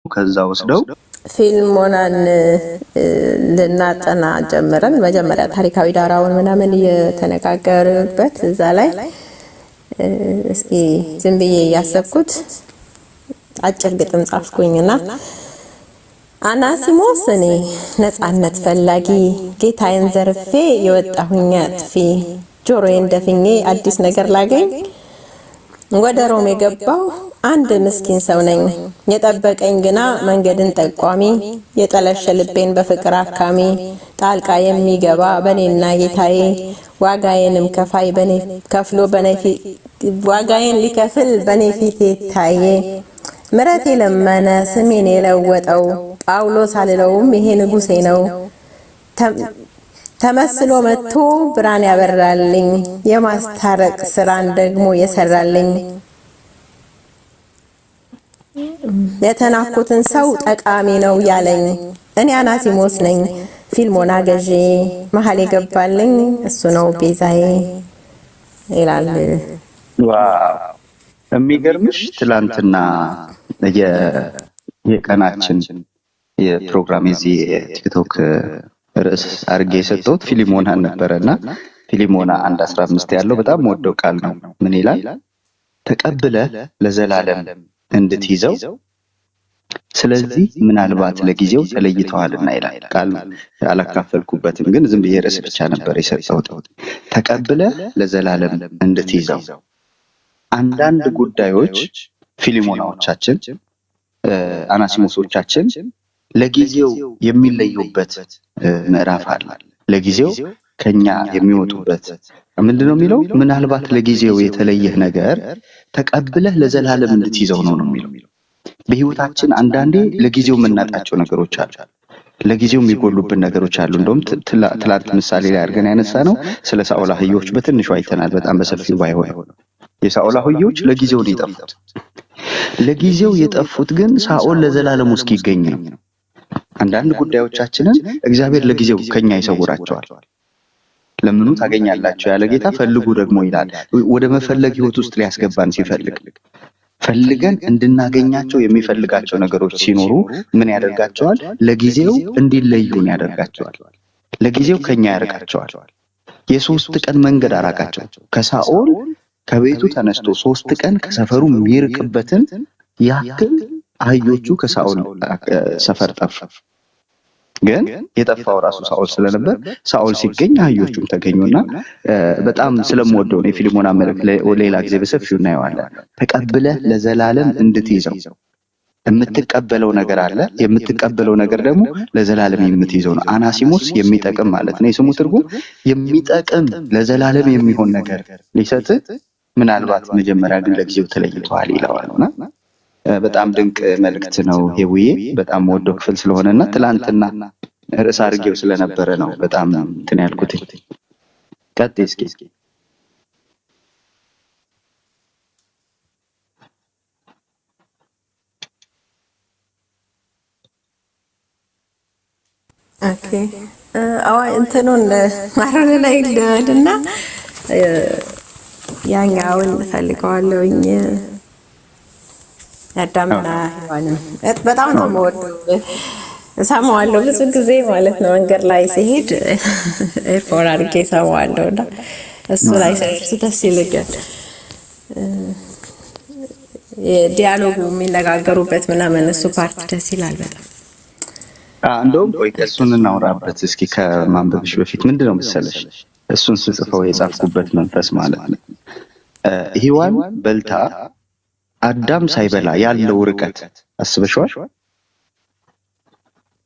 ከዛ ወስደው ፊልሞናን ልናጠና ጀምረን መጀመሪያ ታሪካዊ ዳራውን ምናምን እየተነጋገርበት እዛ ላይ እስኪ ዝም ብዬ ያሰብኩት አጭር ግጥም ጻፍኩኝና አናሲሞስ እኔ ነጻነት ፈላጊ ጌታዬን ዘርፌ የወጣሁኝ አጥፊ ጆሮዬን ደፍኜ አዲስ ነገር ላገኝ ወደ ሮም የገባው አንድ ምስኪን ሰው ነኝ የጠበቀኝ ግና መንገድን ጠቋሚ የጠለሸ ልቤን በፍቅር አካሚ ጣልቃ የሚገባ በኔና ጌታዬ ዋጋዬንም ከፋይ በኔ ከፍሎ ዋጋዬን ሊከፍል በኔ ፊት ታዬ ምረት የለመነ ስሜን የለወጠው ጳውሎስ አልለውም ይሄ ንጉሴ ነው ተመስሎ መጥቶ ብርሃን ያበራልኝ የማስታረቅ ስራን ደግሞ የሰራልኝ የተናኩትን ሰው ጠቃሚ ነው ያለኝ እኔ አናሲሞስ ነኝ ፊልሞና ገዢ መሀል የገባልኝ እሱ ነው ቤዛዬ ይላል። ዋው የሚገርምሽ ትላንትና የቀናችን የፕሮግራም የዚህ ቲክቶክ ርዕስ አርጌ የሰጠሁት ፊሊሞናን ነበረና ፊሊሞና 1:15 ያለው በጣም ወደው ቃል ነው። ምን ይላል? ተቀብለ ለዘላለም እንድትይዘው ስለዚህ ምናልባት ለጊዜው ተለይተዋልና ይላል። ቃል አላካፈልኩበትም ግን ዝም ብዬ ርዕስ ብቻ ነበር የሰጠሁት። ተቀብለ ለዘላለም እንድትይዘው አንዳንድ ጉዳዮች ፊሊሞናዎቻችን አናሲሞሶቻችን ለጊዜው የሚለዩበት ምዕራፍ አለ። ለጊዜው ከኛ የሚወጡበት ምንድነው የሚለው? ምናልባት ለጊዜው የተለየህ ነገር ተቀብለህ ለዘላለም እንድትይዘው ነው የሚለው። በህይወታችን አንዳንዴ ለጊዜው የምናጣቸው ነገሮች አሉ። ለጊዜው የሚጎሉብን ነገሮች አሉ። እንደውም ትላንት ምሳሌ ላይ አድርገን ያነሳነው ስለ ሳኦል አህዮች በትንሹ አይተናል። በጣም በሰፊው ባይሆን የሳኦል አህዮች ለጊዜው ነው የጠፉት። ለጊዜው የጠፉት ግን ሳኦል ለዘላለሙ እስኪገኝ ነው። አንዳንድ ጉዳዮቻችንን እግዚአብሔር ለጊዜው ከኛ ይሰውራቸዋል። ለምኑ ታገኛላችሁ ያለ ጌታ ፈልጉ ደግሞ ይላል። ወደ መፈለግ ህይወት ውስጥ ሊያስገባን ሲፈልግ ፈልገን እንድናገኛቸው የሚፈልጋቸው ነገሮች ሲኖሩ ምን ያደርጋቸዋል? ለጊዜው እንዲለዩን ያደርጋቸዋል። ለጊዜው ከኛ ያርቃቸዋል። የ3 ቀን መንገድ አራቃቸው። ከሳኦል ከቤቱ ተነስቶ 3 ቀን ከሰፈሩ የሚርቅበትን ያክል አህዮቹ ከሳኦል ሰፈር ጠፉ። ግን የጠፋው ራሱ ሳኦል ስለነበር ሳኦል ሲገኝ አህዮቹም ተገኙና በጣም ስለምወደው ነው የፊልሞና መልክ ሌላ ጊዜ በሰፊው እናየዋለን። ተቀብለህ ለዘላለም እንድትይዘው የምትቀበለው ነገር አለ። የምትቀበለው ነገር ደግሞ ለዘላለም የምትይዘው ነው። አናሲሞስ የሚጠቅም ማለት ነው። የስሙ ትርጉም የሚጠቅም ለዘላለም የሚሆን ነገር ሊሰጥ ምናልባት መጀመሪያ ግን ለጊዜው ተለይቷል ይለዋልና በጣም ድንቅ መልእክት ነው። ሄውዬ በጣም ወደው ክፍል ስለሆነና ትላንትና ርዕስ አድርጌው ስለነበረ ነው በጣም እንትን ያልኩት። ቀጥይ እስኪ። ኦኬ እንትኑን ማረን ላይ ልልና ያኛውን ፈልገዋለሁኝ ያዳምና ሔዋንን በጣም ነው የምወደው። እሰማዋለሁ ብዙ ጊዜ ማለት ነው። መንገድ ላይ ሲሄድ ኤርፎን አድርጌ እሰማዋለሁና እሱ ላይ ደስ ይለኛል። የዲያሎጉ የሚነጋገሩበት ምናምን እሱ ፓርት ደስ ይላል በጣም። እንደውም ቆይ እሱን እናውራበት እስኪ ከማንበብሽ በፊት ምንድነው መሰለሽ እሱን ስጽፈው የጻፍኩበት መንፈስ ማለት ነው። ሔዋን በልታ አዳም ሳይበላ ያለው ርቀት አስበሽዋል?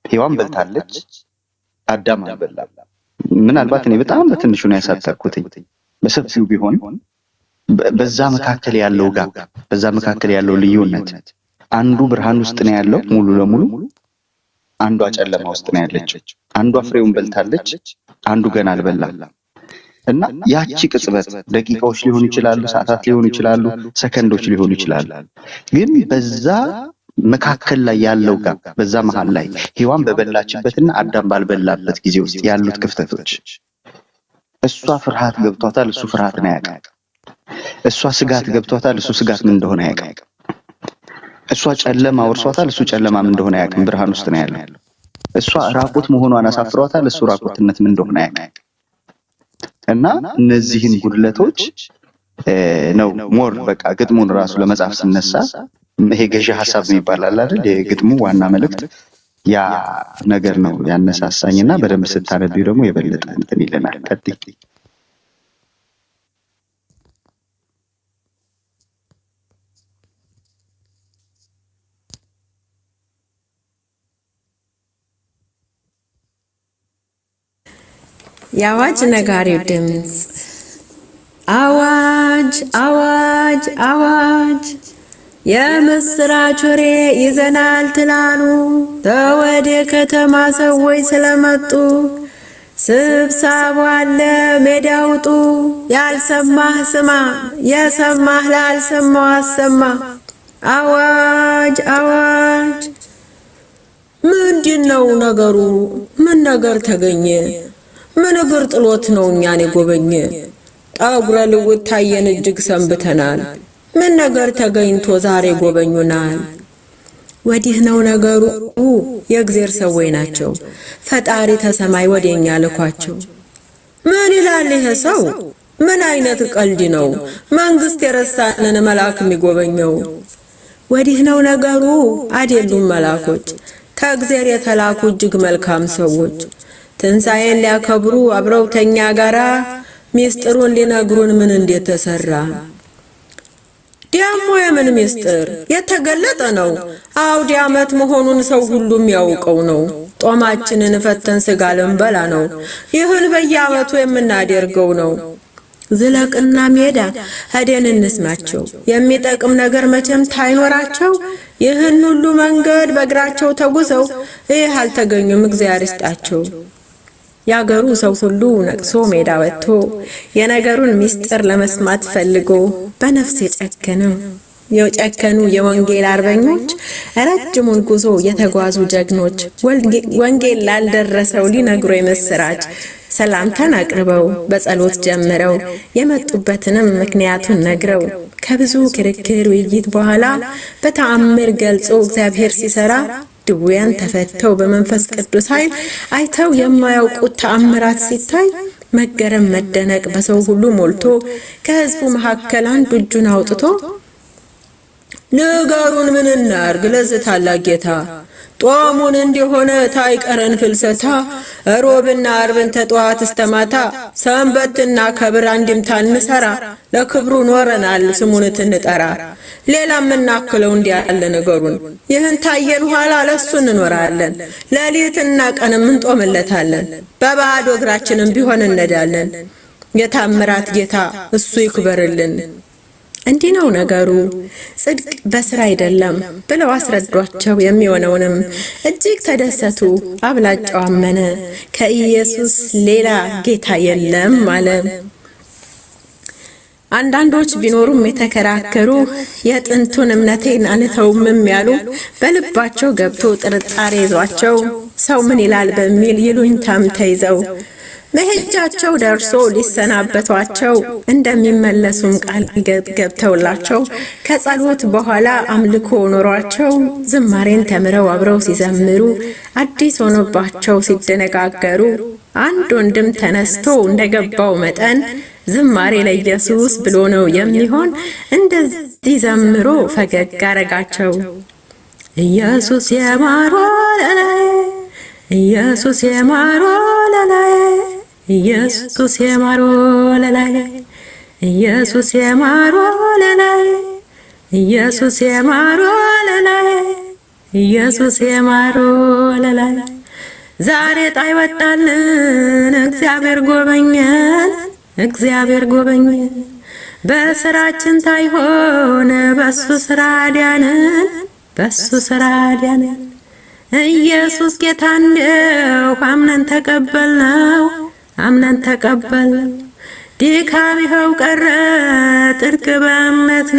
ሔዋን በልታለች፣ አዳም አልበላም። ምናልባት እኔ በጣም በትንሹ ነው ያሳጠርኩት። በሰፊው ቢሆን በዛ መካከል ያለው ጋር በዛ መካከል ያለው ልዩነት አንዱ ብርሃን ውስጥ ነው ያለው ሙሉ ለሙሉ፣ አንዷ ጨለማ ውስጥ ነው ያለችው። አንዷ ፍሬውን በልታለች፣ አንዱ ገና አልበላም። እና ያቺ ቅጽበት ደቂቃዎች ሊሆኑ ይችላሉ፣ ሰዓታት ሊሆኑ ይችላሉ፣ ሰከንዶች ሊሆኑ ይችላሉ። ግን በዛ መካከል ላይ ያለው ጋር በዛ መሃል ላይ ሔዋን በበላችበትና አዳም ባልበላበት ጊዜ ውስጥ ያሉት ክፍተቶች እሷ ፍርሃት ገብቷታል፣ እሱ ፍርሃትን አያውቅም። እሷ ስጋት ገብቷታል፣ እሱ ስጋት ምን እንደሆነ አያውቅም። እሷ ጨለማ ወርሷታል፣ እሱ ጨለማም እንደሆነ ያውቅም፣ ብርሃን ውስጥ ነው ያለው። እሷ ራቁት መሆኗን አሳፍሯታል፣ እሱ ራቁትነት ምን እንደሆነ ያውቅም። እና እነዚህን ጉድለቶች ነው ሞር በቃ ግጥሙን ራሱ ለመጻፍ ስነሳ ይሄ ገዢ ሐሳብ የሚባል አይደል? የግጥሙ ዋና መልእክት ያ ነገር ነው ያነሳሳኝና በደንብ ስታነቢው ደግሞ የበለጠ እንትን ይለናል። ቀጥይ። የአዋጅ ነጋሪው ድምፅ አዋጅ አዋጅ አዋጅ የምስራች ወሬ ይዘናል ትላሉ ተወደ ከተማ ሰዎች ስለመጡ ስብሰባ አለ ሜዳ ውጡ ያልሰማህ ስማ የሰማህ ላልሰማው አሰማ አዋጅ አዋጅ ምንድነው ነገሩ ምን ነገር ተገኘ ምን እግር ጥሎት ነው እኛን የጎበኘ ጠጉረ ልውጥ ታየን እጅግ ሰንብተናል ምን ነገር ተገኝቶ ዛሬ ጎበኙናል ወዲህ ነው ነገሩ የእግዚአብሔር ሰዎች ናቸው ፈጣሪ ተሰማይ ወደኛ ልኳቸው ምን ይላል ይሄ ሰው ምን አይነት ቀልድ ነው መንግስት የረሳንን መልአክ የሚጎበኘው ወዲህ ነው ነገሩ አይደሉም መልአኮች ከእግዚአብሔር የተላኩ እጅግ መልካም ሰዎች ትንሣኤን ሊያከብሩ አብረው ተኛ ጋራ ሚስጥሩን ሊነግሩን ምን እንዴት ተሰራ ዲያሞ የምን ሚስጥር የተገለጠ ነው አውዲ ዓመት መሆኑን ሰው ሁሉም ያውቀው ነው ጦማችንን ፈተን ስጋ ልንበላ ነው ይህን በየዓመቱ የምናደርገው ነው ዝለቅና ሜዳ ሄደን እንስማቸው የሚጠቅም ነገር መቼም ታይኖራቸው ይህን ሁሉ መንገድ በእግራቸው ተጉዘው ይህ አልተገኙም እግዚአብሔር ይስጣቸው ያገሩ ሰው ሁሉ ነቅሶ ሜዳ ወጥቶ የነገሩን ሚስጥር ለመስማት ፈልጎ በነፍስ የጨከኑ የወንጌል አርበኞች ረጅሙን ጉዞ የተጓዙ ጀግኖች ወንጌል ላልደረሰው ሊነግሩ የምስራች ሰላምታን አቅርበው በጸሎት ጀምረው የመጡበትንም ምክንያቱን ነግረው ከብዙ ክርክር ውይይት በኋላ በተአምር ገልጾ እግዚአብሔር ሲሰራ ድውያን ተፈተው በመንፈስ ቅዱስ ኃይል አይተው የማያውቁት ተአምራት ሲታይ መገረም መደነቅ በሰው ሁሉ ሞልቶ ከህዝቡ መካከል አንዱ እጁን አውጥቶ ንገሩን ምን እናርግ ለዚህ ታላቅ ጌታ ጦሙን እንደሆነ ታይቀረን ፍልሰታ ሮብና አርብን ተጧት እስተማታ ሰንበትና ከብር አንድምታ እንሰራ ለክብሩ ኖረናል ስሙን እንጠራ ሌላም እናክለው እንዲያለ ነገሩን ይህን ታየን ኋላ ለሱ እንኖራለን ለሊትና ቀንም እንጦምለታለን በባዶ እግራችንም ቢሆን እንነዳለን የታምራት ጌታ እሱ ይክበርልን እንዲህ ነው ነገሩ ጽድቅ በስራ አይደለም ብለው አስረዷቸው የሚሆነውንም እጅግ ተደሰቱ አብላጫው አመነ ከኢየሱስ ሌላ ጌታ የለም አለ አንዳንዶች ቢኖሩም የተከራከሩ የጥንቱን እምነቴን አንተውም ያሉ በልባቸው ገብቶ ጥርጣሬ ይዟቸው ሰው ምን ይላል በሚል ይሉኝታም ተይዘው መሄጃቸው ደርሶ ሊሰናበቷቸው እንደሚመለሱም ቃል ገብተውላቸው ከጸሎት በኋላ አምልኮ ኖሯቸው ዝማሬን ተምረው አብረው ሲዘምሩ አዲስ ሆኖባቸው ሲደነጋገሩ አንድ ወንድም ተነስቶ እንደገባው መጠን ዝማሬ ለኢየሱስ ብሎ ነው የሚሆን እንደዚህ ዘምሮ ፈገግ አረጋቸው ኢየሱስ የማሮ ለላይ ኢየሱስ የማሮ ለላይ ኢየሱስ የማሮ ለላይ ኢየሱስ የማሮ ለላይ ኢየሱስ የማሮ ለላይ ኢየሱስ የማሮ ለላይ ዛሬ ጣይ ወጣልን እግዚአብሔር ጎበኘን እግዚአብሔር ጎበኘን በስራችን ታይሆነ በሱ ስራ ዳነን በሱ ስራ ዳነን ኢየሱስ ጌታ ነው አምነን ተቀበልነው ድካም ይኸው ቀረ ጥርቅ በእምነት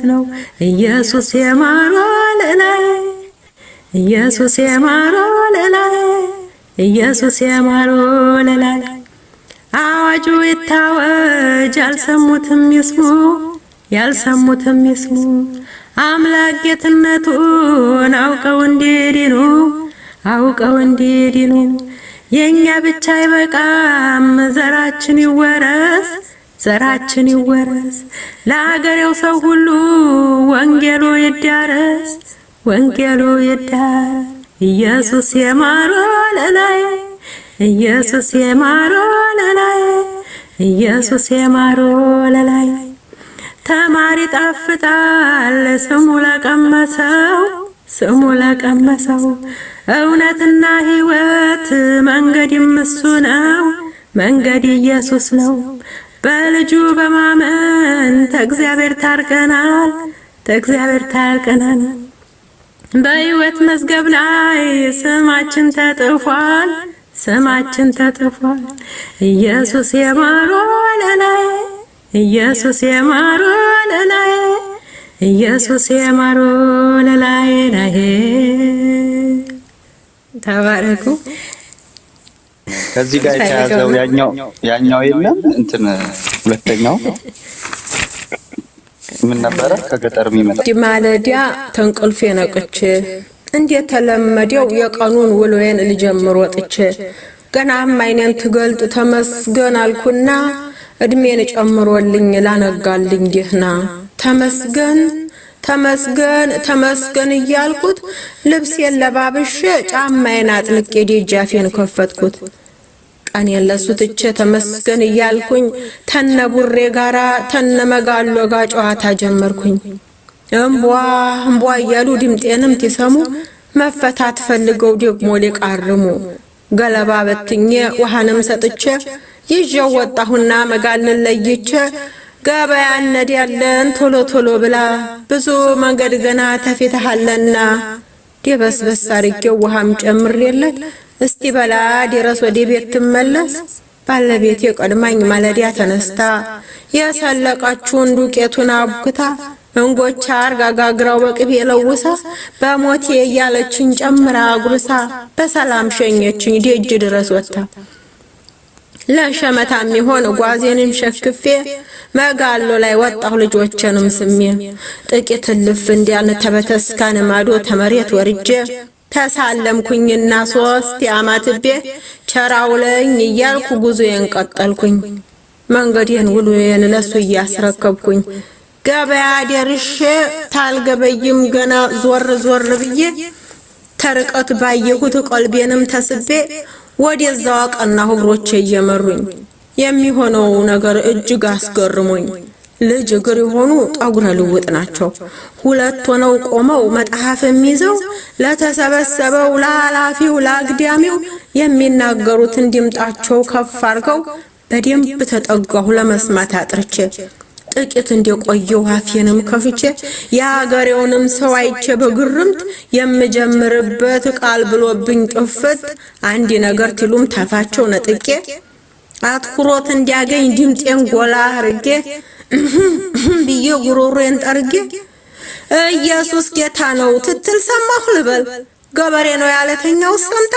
ነው ኢየሱስ የማሮ ለላይ ኢየሱስ የማሮ ለላይ ኢየሱስ የማሮ ለላይ አዋጁ ይታወጅ አልሰሙትም ይስሙ ያልሰሙትም ይስሙ አምላክ ጌትነቱን አውቀው እንዲድኑ የኛ ብቻ አይበቃም ዘራችን ይወረስ ለአገሬው ሰው ሁሉ ወንጌሉ ይዳረስ ኢየሱስ የማሮ ለላይ ኢየሱስ የማሮ ለላይ ተማሪ ጣፍጣል ስሙ ለቀመሰው እውነትና ሕይወት መንገድም እሱ ነው መንገድ ኢየሱስ ነው በልጁ በማመን ተእግዚአብሔር ታርቀናል በሕይወት መዝገብ ላይ ስማችን ተጥፏል ኢየሱስ የማሮ ለላይ ኢየሱስ የማሮ ለላይ ነህ ተባረኩ ከዚህ ጋር የተያዘው ያኛው የለም እንትን ሁለተኛው ምን ነበር ከገጠር የሚመጣ ማለዲያ ተንቅልፌ ነቅቼ እንዴት ተለመደው የቀኑን ውሎዬን ልጀምር ወጥቼ ገናም አይኔን ትገልጥ ተመስገን አልኩና እድሜን ጨምሮልኝ ላነጋልኝ ጌህና ተመስገን እያልኩት ልብሴን ለባብሼ ጫማዬን አጥልቄ ደጃፌን ከፈትኩት ቀኔን ለሱ ትቼ ተመስገን እያልኩኝ ተነቡሬ ጋራ ተነመጋሎ ጋር ጨዋታ ጀመርኩኝ እምቧ እያሉ ድምጤንም ትሰሙ መፈታት ፈልገው ደግሞ ሊቃርሙ ገለባ በትኜ ውሃንም ሰጥቼ ይዤው ወጣሁና መጋልን ለይቼ ገበያ እንሄዳለን ቶሎ ብላ ብዙ መንገድ ገና ተፈተሃለና ደበስበስ አርጌው ውሃም ጨምሬለት እስቲ በላ ድረስ ወደ ቤት ትመለስ ባለቤቴ ቀድማኝ ማለዲያ ተነስታ የሰለቃችውን ዱቄቱን አብኩታ እንጎቻ አርጋጋግራው በቅቤ ለውሳ በሞቴ ያለችኝ ጨምራ ጉርሳ በሰላም ሸኘችኝ ደጅ ድረስ ወጣ ለሸመታም ይሆን ጓዜንም ሸክፌ መጋሎ ላይ ወጣሁ ልጆችንም ስሜ ጥቂት ልፍ እንዲያን ተበተስካን ማዶ ተመሬት ወርጄ ተሳለምኩኝና 3 ዓመትቤ ቸራውለኝ እያልኩ ጉዞዬን ቀጠልኩኝ መንገዴን ውሎዬን ለሱ እያስረከብኩኝ ገበያ ደርሼ ታልገበይም ገና ዞር ብዬ ተርቀት ባየሁት ቀልቤንም ተስቤ ወደዛው ቀናሁ እግሮቼ እየመሩኝ የሚሆነው ነገር እጅግ አስገርሞኝ ልጅ እግር የሆኑ ጠጉረ ልውጥ ናቸው ሁለት ሆነው ቆመው መጣሐፍ የሚይዘው ለተሰበሰበው ለኃላፊው ለአግዳሚው የሚናገሩትን ድምጣቸው ከፍ አድርገው በደንብ ተጠጋሁ ለመስማት አጥርቼ ጥቂት እንደቆየው አፌንም ከፍቼ ያገሬውንም ሰው አይቼ በግርምት የምጀምርበት ቃል ብሎብኝ ጥፍት አንዲ ነገር ትሉም ታፋቸው ነጥቄ አትኩሮት እንዲያገኝ ድምጤን ጎላ አርጌ ብዬ ጉሮሮዬን ጠርጌ ኢየሱስ ጌታ ነው ትትል ሰማሁ ልበል ገበሬ ነው ያለተኛው ሰምታ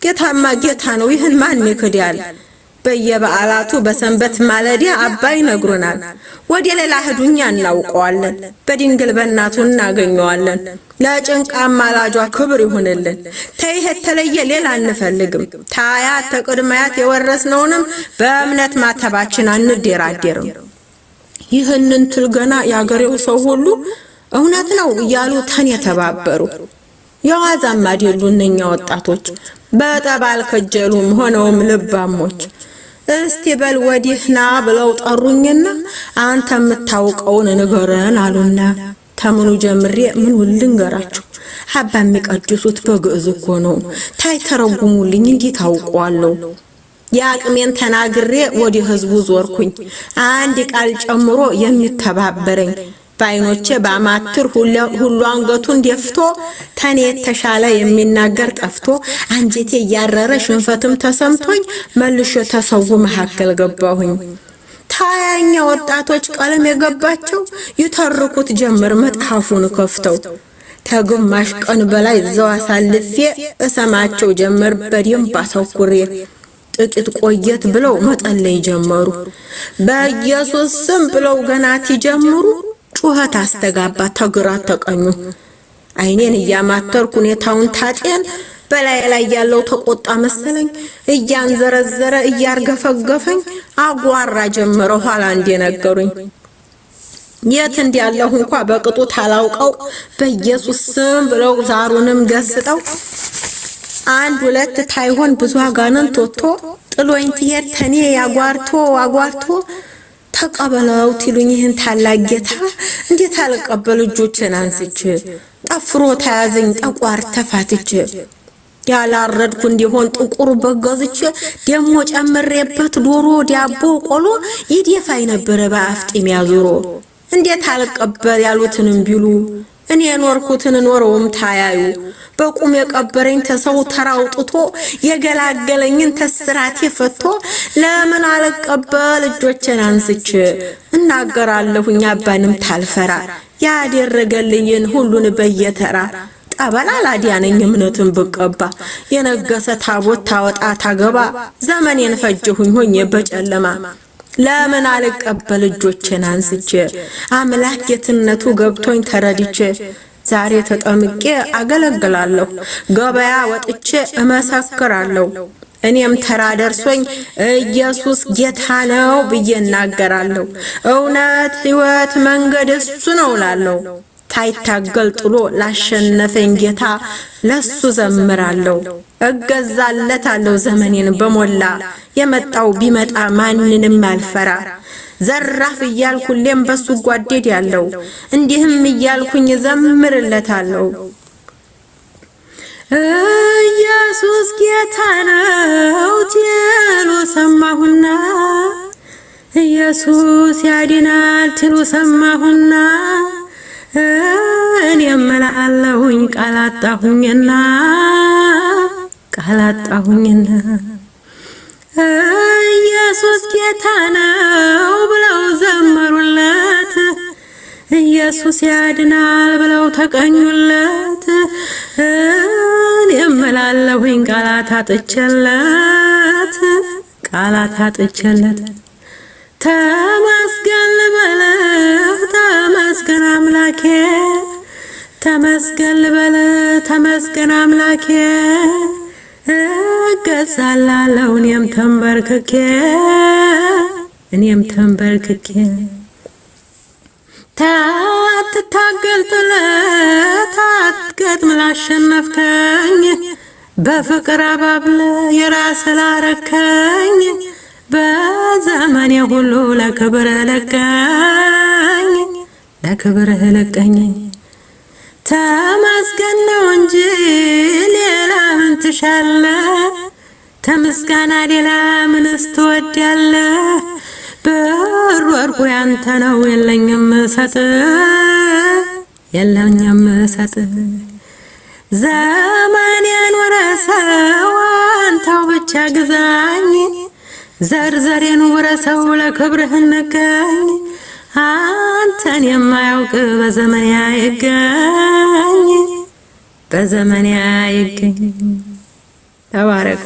ጌታማ ጌታ ነው ይህን ማን ይክዳል በየበዓላቱ በሰንበት ማለዲያ አባይ ነግሮናል ወደ ሌላ ህዱኛ እናውቀዋለን በድንግል በእናቱ እናገኘዋለን ለጭንቃ ማላጇ ክብር ይሁንልን ተይህ ተለየ ሌላ አንፈልግም ታያት ተቅድማያት የወረስነውንም በእምነት ማተባችን አንደራደርም ይህንን ትልገና ያገሬው ሰው ሁሉ እውነት ነው እያሉ ተን የተባበሩ የዋዛም አይደሉ እነኛ ወጣቶች በጠባል ከጀሉም ሆነውም ልባሞች እስቲ በል ወዲህና ብለው ጠሩኝና አንተ የምታውቀውን ንገረን አሉና ተምኑ ጀምሬ ምን ልንገራችሁ አባ የሚቀድሱት በግዕዝ እኮ ነው ታይተረጉሙልኝ እንዴት ታውቋለሁ ያቅሜን ተናግሬ ወዲ ህዝቡ ዞርኩኝ አንድ ቃል ጨምሮ የሚተባበረኝ ባይኖቼ ባማትር ሁሉ አንገቱን ደፍቶ ተኔ ተሻለ የሚናገር ጠፍቶ አንጀቴ ያረረ ሽንፈትም ተሰምቶኝ መልሼ ተሰው መሐከል ገባሁኝ ታያኛ ወጣቶች ቀለም የገባቸው ይተርኩት ጀመር መጣፉን ከፍተው ተግማሽ ቀን በላይ ዘው አሳልፌ እሰማቸው ጀመር በደንብ አተኩሬ ጥቂት ቆየት ብለው መጸለይ ጀመሩ። በኢየሱስ ስም ብለው ገና ሲጀምሩ ጩኸት አስተጋባ ተግራ ተቀኙ። አይኔን እያማተርኩ ሁኔታውን ታጤን በላይ ላይ ያለው ተቆጣ መሰለኝ እያንዘረዘረ እያርገፈገፈኝ አጓራ ጀመረ። ኋላ እንደነገሩኝ የት እንዲያለሁ እንኳን በቅጡ ታላውቀው በኢየሱስ ስም ብለው ዛሩንም ገስጠው አንድ ሁለት ታይሆን ብዙ አጋነንት ወጥቶ ጥሎኝ ትሄድ ተኔ አጓርቶ ተቀበለው ትሉኝ ይህን ታላቅ ጌታ እንዴት አልቀበል እጆቼን አንስቼ ጠፍሮ ተያዘኝ ጠቋር ተፋትቼ ያላረድኩ እንዲሆን ጥቁር በገዝቼ ደሞ ጨምሬበት ዶሮ ዳቦ ቆሎ ይደፋይ ነበር በአፍጢም ያዙሮ እንዴት አልቀበል ያሉትንም ቢሉ እኔ ኖርኩትን ኖረውም ታያዩ በቁም የቀበረኝ ተሰው ተራውጥቶ የገላገለኝን ተስራቴ ፈቶ ለምን አልቀበል እጆቼን አንስቼ እናገራለሁኝ አባንም ታልፈራ ያደረገልኝን ሁሉን በየተራ ጠበል አላዲያነኝ እምነትን ብቀባ የነገሰ ታቦት ታወጣ ታገባ ዘመኔን ፈጀሁኝ ሆኜ በጨለማ ለምን አልቀበል እጆቼን አንስቼ አምላክ የትነቱ ገብቶኝ ተረድቼ ዛሬ ተጠምቄ አገለግላለሁ ገበያ ወጥቼ እመሰክራለሁ እኔም ተራ ደርሶኝ ኢየሱስ ጌታ ነው ብዬ እናገራለሁ እውነት ሕይወት መንገድ እሱ ነው እላለሁ ታይታገል ጥሎ ላሸነፈኝ ጌታ ለሱ ዘምራለሁ እገዛለታለሁ ዘመኔን በሞላ የመጣው ቢመጣ ማንንም አልፈራ ዘራፍ እያልኩልም በሱ ጓዴድ ያለው እንዲህም እያልኩኝ ዘምርለታለሁ ኢየሱስ ጌታ ነው ትሉ ሰማሁና ኢየሱስ ያድናል ትሉ ሰማሁና እኔም እላለሁኝ ቃላጣሁኝና ኢየሱስ ጌታ ነው ብለው ዘመሩለት ኢየሱስ ያድናል ብለው ተቀኙለት እኔም እላለሁኝ ቃላት አጥቼለት ተመስገን ልበለው ተመስገን አምላኬ ተመስገን ልበለው ተመስገን አምላኬ እገዛላለሁ እኔም ተንበርክኬ ታትታገል ጥለት አትገጥም ላሸነፍከኝ በፍቅር አባብለ የራስ ላረከኝ በዘመኔ ሁሉ ለክብርህ ለቀኝ ተመስገን ነው እንጂ ሌላ ምን ትሻለህ ተመስጋና ሌላ ምንስ ትወዳለህ በወርቁ ያንተ ነው የለኝም ሰጥ ዘመኔን ወረሰው አንተው ብቻ ግዛኝ ዘርዘሬን ወረሰው ለክብርህ ንገኝ አንተን የማያውቅ በዘመን አይገኝ ተባረኩ